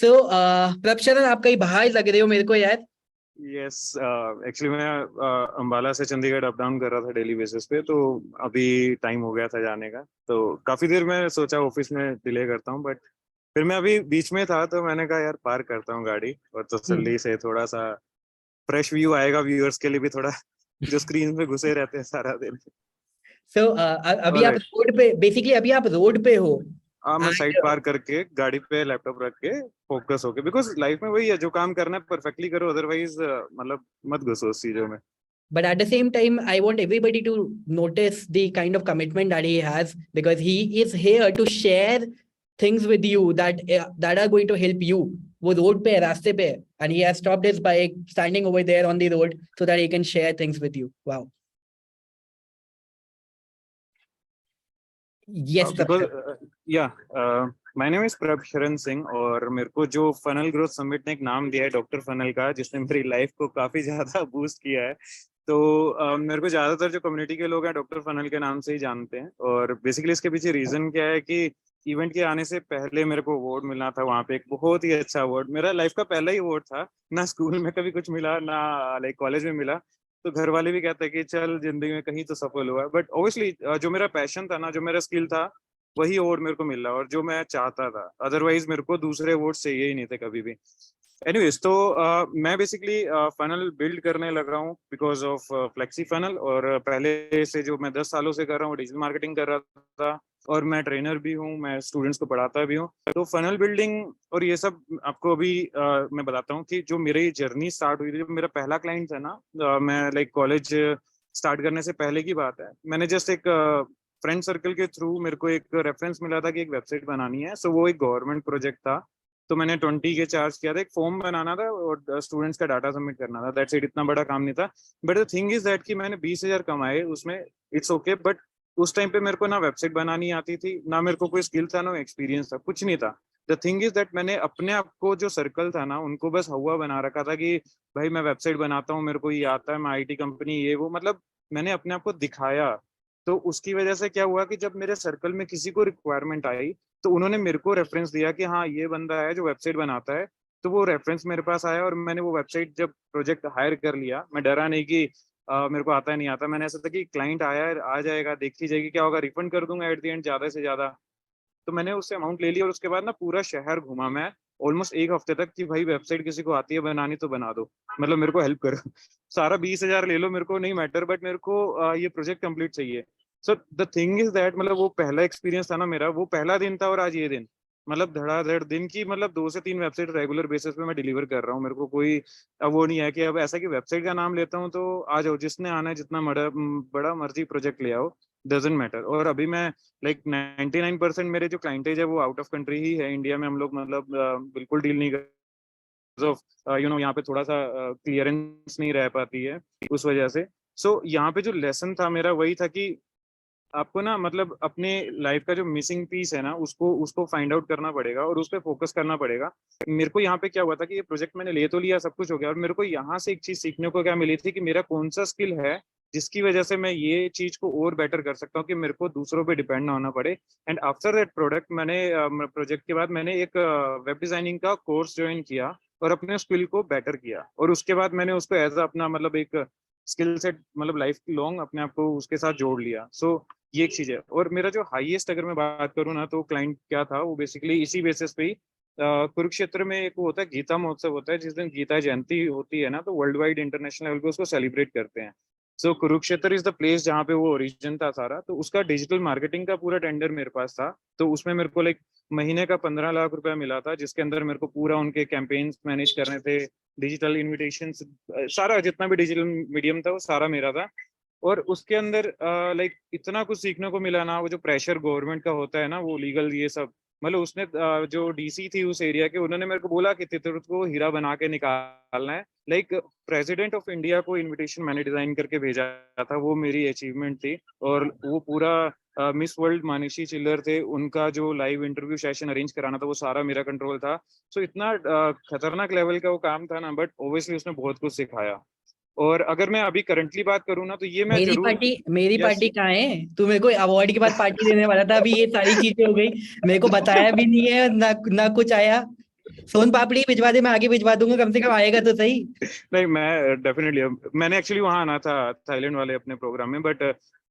सो प्रभशरण, आप कहीं बाहर लग रहे हो मेरे को यार। यस, एक्चुअली मैं अंबाला से चंडीगढ़ अप डाउन कर रहा था डेली बेसिस पे, तो अभी टाइम हो गया था जाने का। तो काफी देर मैं सोचा ऑफिस में डिले करता हूँ, बट फिर मैं अभी बीच में था तो मैंने कहा यार पार्क करता हूँ गाड़ी और तसल्ली से थोड़ा सा फ्रेश व्यू आएगा व्यूअर्स के लिए भी थोड़ा, जो स्क्रीन में घुसे रहते हैं सारा दिन। सो अभी आप ऑलराइट। रोड पे, बेसिकली अभी आप रोड पे हो। हाँ, मैं साइड And, पार करके गाड़ी पे लैपटॉप रख के फोकस होके, बिकॉज लाइफ में वही है, जो काम करना है परफेक्टली करो, अदरवाइज मतलब मत घुसो उस चीजों में। but at the same time, I want everybody to notice the kind of commitment that he has, because he is here to share things with you that are going to help you. वो road पे है, रास्ते पे है, and he has stopped his bike, standing over there on the road so that he can share things with you. Wow. Yes, because Prabhakar. या my name is प्रभशरण Singh, और मेरे को जो फनल ग्रोथ समिट ने एक नाम दिया है डॉक्टर फनल का, जिसने मेरी लाइफ को काफी ज्यादा बूस्ट किया है। तो मेरे को ज्यादातर जो कम्युनिटी के लोग हैं डॉक्टर फनल के नाम से ही जानते हैं। और बेसिकली इसके पीछे रीजन क्या है कि इवेंट के आने से पहले मेरे को अवार्ड मिलना था वहाँ पे, एक बहुत ही अच्छा अवार्ड, मेरा लाइफ का पहला ही अवार्ड था। ना स्कूल में कभी कुछ मिला, ना लाइक कॉलेज में मिला। तो घर वाले भी कहते हैं कि चल जिंदगी में कहीं तो सफल हुआ, बट ऑब्वियसली जो मेरा पैशन था ना, जो मेरा स्किल था, वही अवार्ड मेरे को मिल रहा, और जो मैं चाहता था। अदरवाइज मेरे को दूसरे अवार्ड चाहिए ही नहीं थे कभी भी। एनीवेज, तो मैं बेसिकली फनल बिल्ड करने लगा हूँ बिकॉज ऑफ फ्लेक्सी फनल, और पहले से जो मैं 10 सालों से कर रहा हूँ डिजिटल मार्केटिंग कर रहा था, और मैं ट्रेनर भी हूँ, मैं स्टूडेंट्स को पढ़ाता भी हूँ। तो फनल बिल्डिंग और ये सब आपको अभी मैं बताता हूँ कि जो मेरी जर्नी स्टार्ट हुई थी, जो मेरा पहला क्लाइंट था ना, मैं लाइक कॉलेज स्टार्ट करने से पहले की बात है। मैंने जस्ट एक फ्रेंड सर्कल के थ्रू मेरे को एक रेफरेंस मिला था कि एक वेबसाइट बनानी है, सो वो एक गवर्नमेंट प्रोजेक्ट था। तो मैंने 20 के चार्ज किया था, एक फॉर्म बनाना था और स्टूडेंट्स का डाटा सबमिट करना था, दैट्स इट, इतना बड़ा काम नहीं था। But the thing is that कि मैंने 20,000 कमाए उसमें, इट्स ओके, बट उस टाइम पे मेरे को ना वेबसाइट बनानी आती थी, ना मेरे को कोई स्किल था, ना एक्सपीरियंस था, कुछ नहीं था। द थिंग इज दैट मैंने अपने आप को, जो सर्कल था ना, उनको बस हवा बना रखा था कि भाई मैं वेबसाइट बनाता हूँ, मेरे को ये आता है, मैं आईटी कंपनी ये वो, मतलब मैंने अपने आप को दिखाया। तो उसकी वजह से क्या हुआ कि जब मेरे सर्कल में किसी को रिक्वायरमेंट आई, तो उन्होंने मेरे को रेफरेंस दिया कि हाँ ये बंदा है जो वेबसाइट बनाता है। तो वो रेफरेंस मेरे पास आया, और मैंने वो वेबसाइट जब प्रोजेक्ट हायर कर लिया, मैं डरा नहीं कि मेरे को आता है नहीं आता। मैंने ऐसा था कि क्लाइंट आया है, आ जाएगा, देखी जाएगी, क्या होगा, रिफंड कर दूंगा एट द एंड ज्यादा से ज्यादा। तो मैंने उससे अमाउंट ले लिया, और उसके बाद ना पूरा शहर घूमा मैं ऑलमोस्ट एक हफ्ते तक कि भाई वेबसाइट किसी को आती है बनानी तो बना दो, मतलब मेरे को हेल्प करो। सारा 20,000 ले लो, मेरे को नहीं मैटर, बट मेरे को ये प्रोजेक्ट कंप्लीट चाहिए। So the thing is that, मतलब वो पहला एक्सपीरियंस था ना मेरा, वो पहला दिन था, और आज ये दिन, मतलब धड़ाधड़ दिन की, मतलब 2 से 3 वेबसाइट रेगुलर बेसिस पे मैं डिलीवर कर रहा हूँ। मेरे को कोई अब वो नहीं है कि अब ऐसा कि वेबसाइट का नाम लेता हूँ तो आ जाओ, जिसने आना है, जितना बड़ा बड़ा मर्जी प्रोजेक्ट ले आओ, डजेंट मैटर। और अभी मैं लाइक 99% मेरे जो क्लाइंटेज है वो आउट ऑफ कंट्री ही है। इंडिया में हम लोग मतलब बिल्कुल डील नहीं कर, यहाँ पे थोड़ा सा क्लियरेंस नहीं रह पाती है उस वजह से। सो यहाँ पे जो लेसन था मेरा वही था कि आपको ना मतलब अपने लाइफ का जो मिसिंग पीस है ना, उसको उसको फाइंड आउट करना पड़ेगा और उस पर फोकस करना पड़ेगा। मेरे को यहाँ पे क्या हुआ था कि ये प्रोजेक्ट मैंने ले तो लिया, सब कुछ हो गया, और मेरे को यहाँ से एक चीज सीखने को क्या मिली थी कि मेरा कौन सा स्किल है जिसकी वजह से मैं ये चीज को और बेटर कर सकता हूँ, कि मेरे को दूसरों पे डिपेंड ना होना पड़े। एंड आफ्टर दैट प्रोडक्ट मैंने प्रोजेक्ट के बाद मैंने एक वेब डिजाइनिंग का कोर्स ज्वाइन किया, और अपने स्किल को बेटर किया, और उसके बाद मैंने उसको एज अपना मतलब एक स्किल सेट, मतलब लाइफ लॉन्ग अपने आप को उसके साथ जोड़ लिया। सो ये एक चीज है। और मेरा जो हाईएस्ट अगर मैं बात करूँ ना, तो क्लाइंट क्या था, वो बेसिकली इसी बेसिस पे ही कुरुक्षेत्र में एक वो होता है गीता महोत्सव होता है, जिस दिन गीता जयंती होती है ना, तो वर्ल्ड वाइड इंटरनेशनल लेवल पे उसको सेलिब्रेट करते हैं। सो कुरुक्षेत्र इज द प्लेस जहाँ पे वो ओरिजिन था सारा। तो उसका डिजिटल मार्केटिंग का पूरा टेंडर मेरे पास था। तो उसमें मेरे को लाइक महीने का 15 लाख रुपया मिला था, जिसके अंदर मेरे को पूरा उनके कैंपेन्स मैनेज करने थे, डिजिटल इन्विटेशन, सारा जितना भी डिजिटल मीडियम था वो सारा मेरा था। और उसके अंदर लाइक इतना कुछ सीखने को मिला ना, वो जो प्रेशर गवर्नमेंट का होता है ना, वो लीगल ये सब, मतलब उसने जो डीसी थी उस एरिया के, उन्होंने मेरे को बोला कि तितुर को हीरा बना के निकालना है। लाइक प्रेसिडेंट ऑफ इंडिया को इनविटेशन मैंने डिजाइन करके भेजा था, वो मेरी अचीवमेंट थी। और वो पूरा मिस वर्ल्ड मानिशी चिल्लर थे, उनका जो लाइव इंटरव्यू सेशन अरेंज कराना था वो सारा मेरा कंट्रोल था। सो इतना खतरनाक लेवल का वो काम था ना, बट ओब्वियसली उसने बहुत कुछ सिखाया। और अगर मैं अभी करंटली बात करूँ ना, तो ये मैं जरूर। मेरी यस। पार्टी कहाँ है? तू मेरे को अवार्ड के बाद पार्टी देने वाला था, अभी ये सारी चीजें हो गई, मेरे को बताया भी नहीं है, ना ना कुछ आया। सोन पापड़ी भिजवा दे, मैं आगे भिजवा दूंगा, कम से कम आएगा तो सही। नहीं, मैं डेफिनेटली, मैंने एक्चुअली वहां आना था थाईलैंड वाले अपने प्रोग्राम में, बट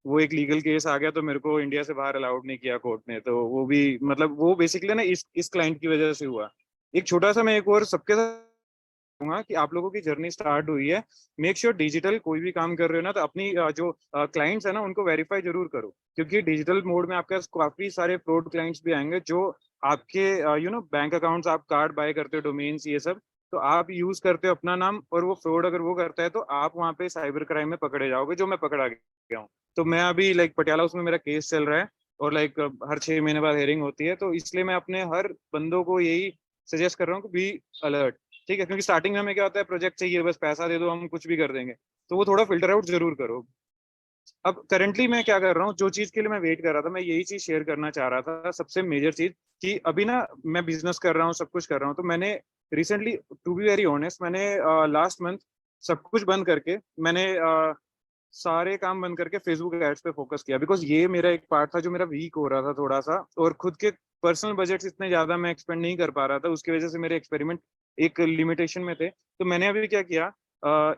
वो एक लीगल केस आ गया तो मेरे को इंडिया से बाहर अलाउड नहीं किया कोर्ट ने, तो वो भी मतलब वो बेसिकली ना इस क्लाइंट की वजह से हुआ। एक छोटा सा मैं एक और सबके साथ कहूंगा कि आप लोगों की जर्नी स्टार्ट हुई है, मेक श्योर डिजिटल कोई भी काम कर रहे हो ना, तो अपनी जो क्लाइंट्स है ना उनको वेरीफाई जरूर करो, क्योंकि डिजिटल मोड में आपके पास काफी सारे फ्रॉड क्लाइंट्स भी आएंगे जो आपके बैंक अकाउंट्स, आप कार्ड बाय करते हो, डोमेन्स, ये सब, तो आप यूज करते हो अपना नाम, और वो फ्रॉड अगर वो करता है तो आप वहाँ पे साइबर क्राइम में पकड़े जाओगे, जो मैं पकड़ा गया हूँ। तो मैं अभी लाइक पटियाला, उसमें मेरा केस चल रहा है, और लाइक हर 6 महीने बाद हेयरिंग होती है, तो इसलिए मैं अपने हर बंदों को यही सजेस्ट कर रहा हूँ कि बी अलर्ट। ठीक है, क्योंकि स्टार्टिंग में हमें क्या होता है, प्रोजेक्ट चाहिए, बस पैसा दे दो, हम कुछ भी कर देंगे, तो वो थोड़ा फिल्टर आउट जरूर करो। अब करंटली मैं क्या कर रहा हूँ, जो चीज के लिए मैं वेट कर रहा था, मैं यही चीज शेयर करना चाह रहा था, सबसे मेजर चीज, कि अभी ना मैं बिजनेस कर रहा हूँ, सब कुछ कर रहा हूँ, तो मैंने recently, to be very honest, मैंने लास्ट मंथ सब कुछ बंद करके, मैंने सारे काम बंद करके फेसबुक एड्स पे फोकस किया, बिकॉज ये मेरा एक पार्ट था जो मेरा वीक हो रहा था थोड़ा सा, और खुद के पर्सनल बजट्स इतने ज्यादा मैं एक्सपेंड नहीं कर पा रहा था, उसकी वजह से मेरे एक्सपेरिमेंट एक लिमिटेशन में थे। तो मैंने अभी क्या किया,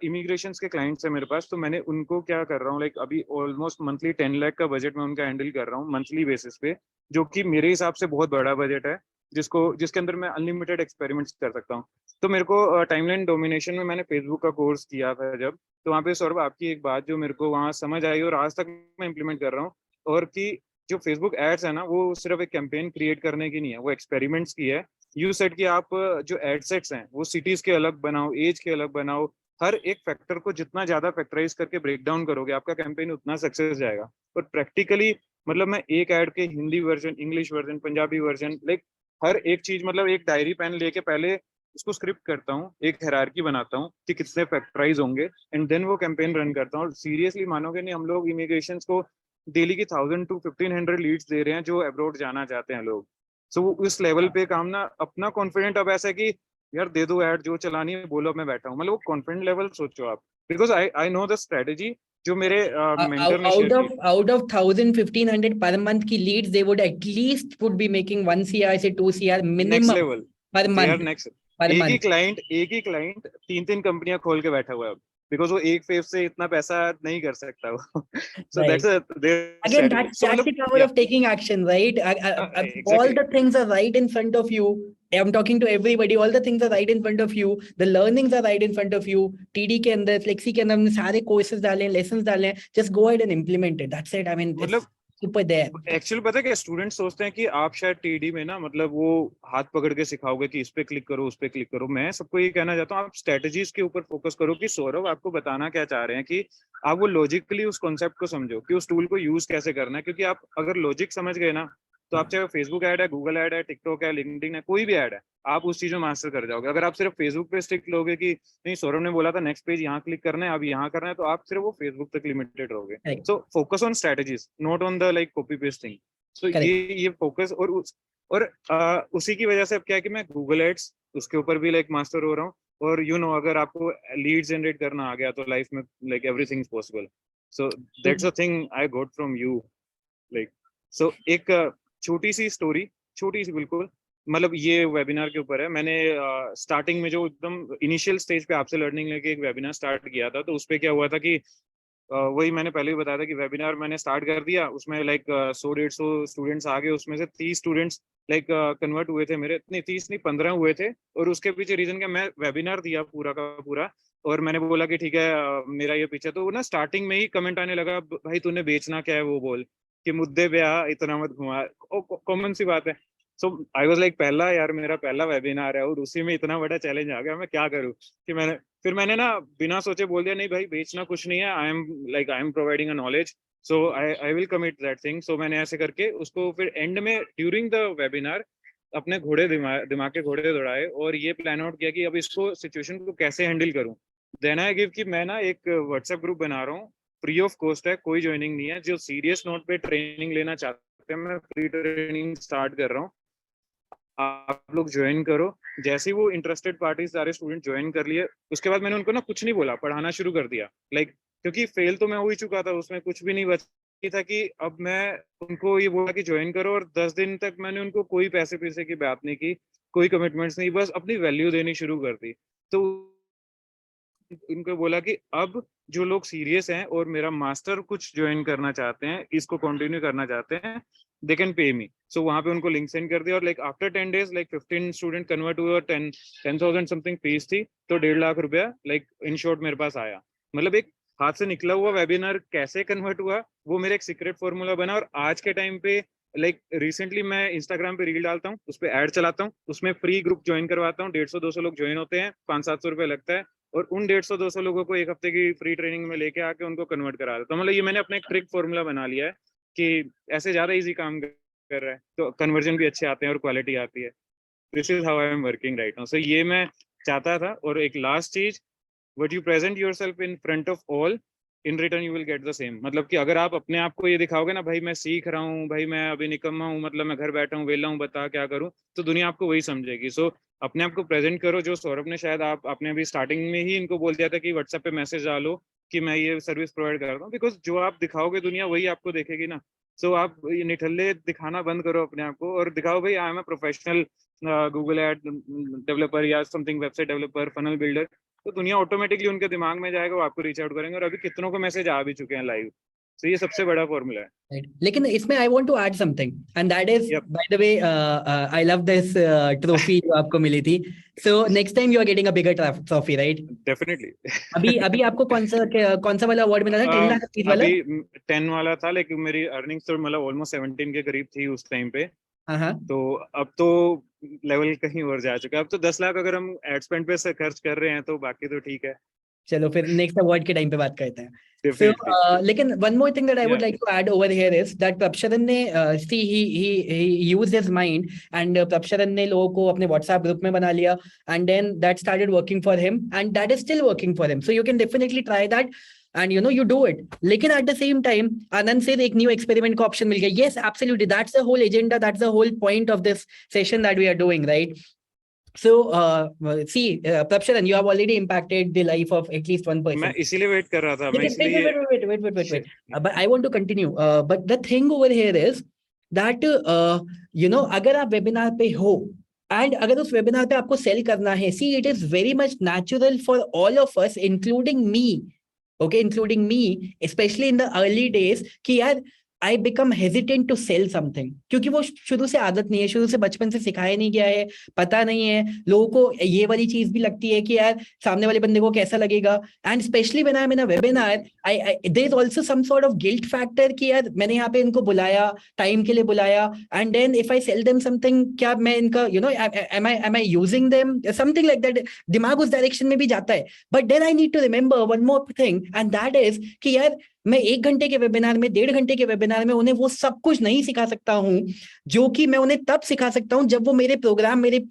इमिग्रेशन के क्लाइंट्स है मेरे पास, तो मैंने उनको क्या कर रहा हूँ, लाइक अभी ऑलमोस्ट मंथली 10 लाख का बजट मैं उनका हैंडल कर रहा हूँ मंथली बेसिस पे, जो कि मेरे हिसाब से बहुत बड़ा बजट है, जिसके अंदर मैं अनलिमिटेड एक्सपेरिमेंट्स कर सकता हूँ। तो मेरे को टाइमलाइन डोमिनेशन में मैंने फेसबुक का कोर्स किया था जब, तो वहाँ पे सौरभ आपकी एक बात जो मेरे को वहाँ समझ आई और आज तक मैं इम्प्लीमेंट कर रहा हूँ, और कि जो फेसबुक एड्स है ना, वो सिर्फ एक कैंपेन क्रिएट करने की नहीं है, वो एक्सपेरिमेंट्स की है। यू सेट कि आप जो एड सेट्स हैं वो सिटीज के अलग बनाओ, एज के अलग बनाओ, हर एक फैक्टर को जितना ज्यादा फैक्टराइज करके ब्रेक डाउन करोगे, आपका कैंपेन उतना सक्सेस जाएगा। और प्रैक्टिकली मतलब मैं एक ऐड के Hindi version, English version, Punjabi version, like हर एक चीज, मतलब एक डायरी पेन लेके पहले उसको स्क्रिप्ट करता हूँ, एक हायरार्की बनाता हूँ कि कितने फैक्टराइज होंगे, एंड देन वो कैंपेन रन करता हूँ। और सीरियसली मानोगे नहीं, हम लोग इमिग्रेशन को डेली की 1000 to 1500 लीड्स दे रहे हैं जो अब्रॉड जाना चाहते हैं लोग। सो उस लेवल पे काम ना, अपना कॉन्फिडेंट अब ऐसा है कि यार दे दो ऐड, जो चलानी है बोलो, मैं बैठा हूँ, मतलब वो कॉन्फिडेंट लेवल सोचो आप, because I know the strategy जो मेरे मेंटर ने शेयर की। Out of 1,000, 1,500 per month की leads, they would at least would be making 1 CR से 2 CR next minimum level, per they are month. Next. Per month. एक ही client तीन तीन कंपनियां खोल के बैठा हुआ है, बिकॉज वो एक फेज से इतना पैसा नहीं कर सकता वो। So Right. That's there Again, strategy, that's so that's मतलब the power या of taking action, right? All exactly. the things are right in front of you. I'm talking to everybody. All the things are right in front of you. The learnings are right in front of you. TD के अंदर, Flexi के अंदर हमने सारे courses डाले हैं, lessons डाले हैं. Just go ahead and implement it. That's it. I mean, it's मतलब super there. एक्चुअली पता है क्या, स्टूडेंट सोचते हैं कि आप शायद टीडी में ना, मतलब वो हाथ पकड़ के सिखाओगे कि इस पे क्लिक करो, उस पे क्लिक करो। मैं सबको ये कहना चाहता हूँ, आप स्ट्रेटजीज के ऊपर फोकस करो, कि सौरभ आपको बताना क्या चाह रहे हैं, कि आप वो लॉजिकली उस कॉन्सेप्ट को समझो कि उस टूल को यूज कैसे करना है, क्योंकि आप अगर लॉजिक समझ गए ना, तो आप चाहे फेसबुक ऐड है, गूगल ऐड है, टिकटॉक है, लिंक्डइन है, कोई भी ऐड है, आप उस चीज में मास्टर कर जाओगे। अगर आप सिर्फ फेसबुक पे स्टिक लोगे कि नहीं, सौरभ ने बोला था नेक्स्ट पेज यहाँ क्लिक करना है, अब यहाँ करना है, तो आप सिर्फ वो फेसबुक तक लिमिटेड रहोगे। Correct. So focus on strategies, not on the like copy paste thing. तो Correct. ये फोकस, और उसी की वजह से अब क्या है कि मैं गूगल एड्स उसके ऊपर भी लाइक मास्टर हो रहा हूँ। और अगर आपको लीड जनरेट करना आ गया तो लाइफ में like everything is possible. So that's a thing I got from you, like. So एक छोटी सी स्टोरी, छोटी सी बिल्कुल, मतलब ये वेबिनार के ऊपर है। मैंने स्टार्टिंग में जो एकदम इनिशियल स्टेज पे आपसे लर्निंग लेके एक वेबिनार स्टार्ट किया था, तो उसपे क्या हुआ था कि वही मैंने पहले भी बताया था कि वेबिनार मैंने स्टार्ट कर दिया, उसमें लाइक 100-150 स्टूडेंट्स आ गए, उसमें से 30 स्टूडेंट्स लाइक कन्वर्ट हुए थे मेरे, इतनी 30 नहीं 15 हुए थे। और उसके पीछे रीजन क्या, मैं वेबिनार दिया पूरा का पूरा, और मैंने बोला कि ठीक है मेरा ये पीछे, तो ना स्टार्टिंग में ही कमेंट आने लगा, भाई तूने बेचना क्या है वो बोल, कि मुद्दे पे आ, इतना मत घुमा, कॉमन सी बात है। सो आई वाज लाइक, पहला यार मेरा पहला वेबिनार है और उसी में इतना बड़ा चैलेंज आ गया, मैं क्या करूँ। कि मैंने ना बिना सोचे बोल दिया, नहीं भाई बेचना कुछ नहीं है, I am providing a knowledge, so I will commit that thing. So मैंने ऐसे करके उसको फिर एंड में ड्यूरिंग द वेबिनार अपने दिमाग के घोड़े दौड़ाए, और ये प्लान आउट किया कि अब इसको सिचुएशन को कैसे हैंडल करूं। देन आई गिव कि मैं ना एक व्हाट्सएप ग्रुप बना रहा हूँ, फ्री ऑफ कॉस्ट है, कोई ज्वाइनिंग नहीं है। जो सीरियस नोट पे ट्रेनिंग लेना चाहते हैं, मैं फ्री ट्रेनिंग स्टार्ट कर रहा हूँ, आप लोग ज्वाइन करो। जैसे ही वो इंटरेस्टेड पार्टी सारे स्टूडेंट ज्वाइन कर लिए, उसके बाद मैंने उनको ना कुछ नहीं बोला, पढ़ाना शुरू कर दिया, लाइक क्योंकि फेल तो मैं हो ही चुका था, उसमें कुछ भी नहीं बचा था। कि अब मैं उनको ये बोला कि ज्वाइन करो, और 10 दिन तक मैंने उनको कोई पैसे पैसे की बात नहीं की। कोई कमिटमेंट्स नहीं, बस अपनी वैल्यू देनी शुरू कर दी। तो उनको बोला कि अब जो लोग सीरियस हैं और मेरा मास्टर कुछ ज्वाइन करना चाहते हैं, इसको कंटिन्यू करना चाहते हैं, दे कैन पे मी। सो वहां पे उनको लिंक सेंड कर दिया और like after 10 days like 15 student convert हुए और 10,000 समथिंग फीस थी, तो 1.5 लाख रुपया लाइक इन शॉर्ट मेरे पास आया। मतलब एक हाथ से निकला हुआ वेबिनार कैसे कन्वर्ट हुआ, वो मेरा एक सीक्रेट फॉर्मूला बना। और आज के टाइम पे लाइक रिसेंटली मैं इंस्टाग्राम पे रील डालता हूँ, उस पर एड चलाता हूँ, उसमें फ्री ग्रुप ज्वाइन करवाता हूँ, 150-200 लोग ज्वाइन होते हैं, 500-700 रुपये लगता है, और उन 150-200 लोगों को एक हफ्ते की फ्री ट्रेनिंग में लेके आके उनको कन्वर्ट करा देता हूँ। मतलब ये मैंने अपना एक ट्रिक फॉर्मूला बना लिया है कि ऐसे ज्यादा इजी काम कर रहा है तो कन्वर्जन भी अच्छे आते हैं और क्वालिटी आती है। This is how I am working right now. So ये मैं चाहता था। और एक लास्ट चीज, what you present yourself in front of all, in return you will get the same. मतलब कि अगर आप अपने आप को ये दिखाओगे ना, भाई मैं सीख रहा हूँ, भाई मैं अभी निकम्मा हूँ, मतलब मैं घर बैठा हूँ, वेला हूँ, बता क्या करूँ, तो दुनिया आपको वही समझेगी। सो अपने आप को प्रेजेंट करो। जो सौरभ ने शायद आपने अभी स्टार्टिंग में ही इनको बोल दिया था कि व्हाट्सएप पे मैसेज डालो कि मैं ये सर्विस प्रोवाइड कर रहा हूँ, बिकॉज जो आप दिखाओगे दुनिया वही आपको देखेगी ना। सो आप ये निठल्ले दिखाना बंद करो अपने आप को और दिखाओ भाई I am a professional Google ad developer या something, website developer, funnel builder. तो दुनिया ऑटोमेटिकली उनके दिमाग में जाएगा, वो आपको रीच आउट करेंगे। और अभी कितनों को मैसेज आ भी चुके हैं लाइव। तो ये सबसे बड़ा फॉर्मूला है। Right. लेकिन इसमें I want to add something and that is Yep. By the way I love this trophy जो आपको मिली थी। So next time you are getting a bigger trophy, right? Definitely. अभी अभी आपको कौन सा वाला अवार्ड मिला था? 10 लाख रुपीस वाला? अभी 10 वाला था, लेकिन मेरी अर्निंग्स तो मतलब ऑलमोस्ट 17 के करीब थी उस टाइम पे। हाँ। तो अब तो लेवल कहीं और जा चुका है। अब तो 10 लाख अगर हम एड स्पेंड पे से खर्च कर रहे हैं तो बाकी तो ठीक है। चलो फिर नेक्स्ट अवार्ड के टाइम पे बात करते हैं। So, definitely. लेकिन one more thing that I would Yeah. like to add over here is that Prabsharan ने see he used his mind and Prabsharan ने लोगों को अपने WhatsApp ग्रुप में बना लिया and then that started working for him and that is still working for him. So you can definitely try that and you know you do it. लेकिन at the same time आनंद से एक new experiment का option मिल गया. Yes, absolutely. That's the whole agenda. That's the whole point of this session that we are doing, right? So, see, Prabsharan, you have already impacted the life of at least one person. मैं इसीलिए wait कर रहा था। मैं Wait. But I want to continue. But the thing over here is that you know, अगर आप webinar पे हो एंड अगर उस वेबिनार पे आपको सेल करना है, see it is very much natural for all of us including me, okay, including me specially in the early days, कि यार I become hesitant to sell something, क्योंकि वो शुरू से आदत नहीं है, शुरू से बचपन से सिखाया नहीं गया है, पता नहीं है। लोगों को ये वाली चीज भी लगती है कि यार सामने वाले बंदे को कैसा लगेगा, and specially when I am in a webinar there is also some sort of guilt factor कि यार मैंने यहाँ पे इनको बुलाया, टाइम के लिए बुलाया, and then if I sell them something, क्या मैं इनका you know am I using them, something like that, दिमाग उस डायरेक्शन में भी जाता है। But then I need to remember one more thing and that is कि यार मैं 1 घंटे के वेबिनार में, 1.5 घंटे के वेबिनार में उन्हें वो सब कुछ नहीं सिखा सकता हूं जो कि मैं उन्हें तब सिखा सकता हूं जब वो मेरे प्रोग्राम, मेरे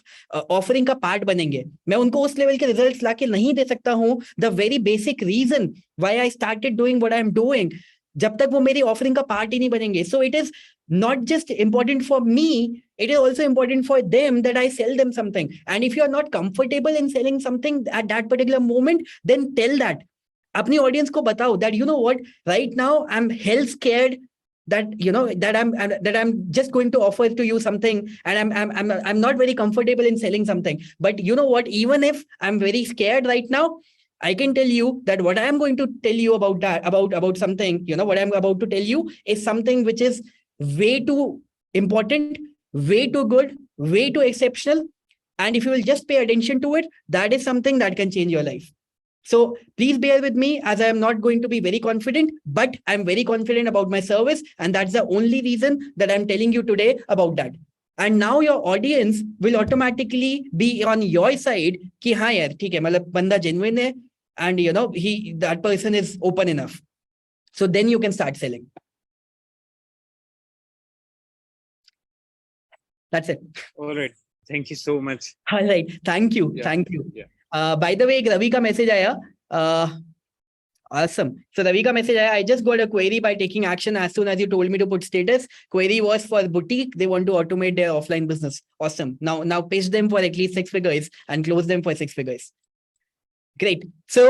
ऑफरिंग का पार्ट बनेंगे। मैं उनको उस लेवल के रिजल्ट्स लाके नहीं दे सकता हूं, the very basic reason why I started doing what I am doing, जब तक वो मेरी ऑफरिंग का पार्ट ही नहीं बनेंगे। So it is not just important for me, it is also important for them that I sell them something. And if you are not comfortable in selling something at that particular moment, then tell that. अपनी audience को बताओ that you know what, right now I'm hell scared that you know that I'm just going to offer to you something and I'm not very comfortable in selling something. But you know what, even if I'm very scared right now, I can tell you that what I am going to tell you about that, about something, you know, what I'm about to tell you is something which is way too important, way too good, way too exceptional. And if you will just pay attention to it, that is something that can change your life. So please bear with me as I am not going to be very confident, but I'm very confident about my service. And that's the only reason that I'm telling you today about that. And now your audience will automatically be on your side कि हाँ यार ठीक है, मतलब बंदा genuine है and you know that person is open enough. So then you can start selling. That's it. All right. Thank you so much. All right. Thank you. Yeah. Thank you. Yeah. By the way, एक रवि का message आया. Awesome. So Ravi का message आया. I just got a query by taking action as soon as you told me to put status. Query was for boutique. They want to automate their offline business. Awesome. Now pitch them for at least 6 figures and close them for 6 figures. Great. So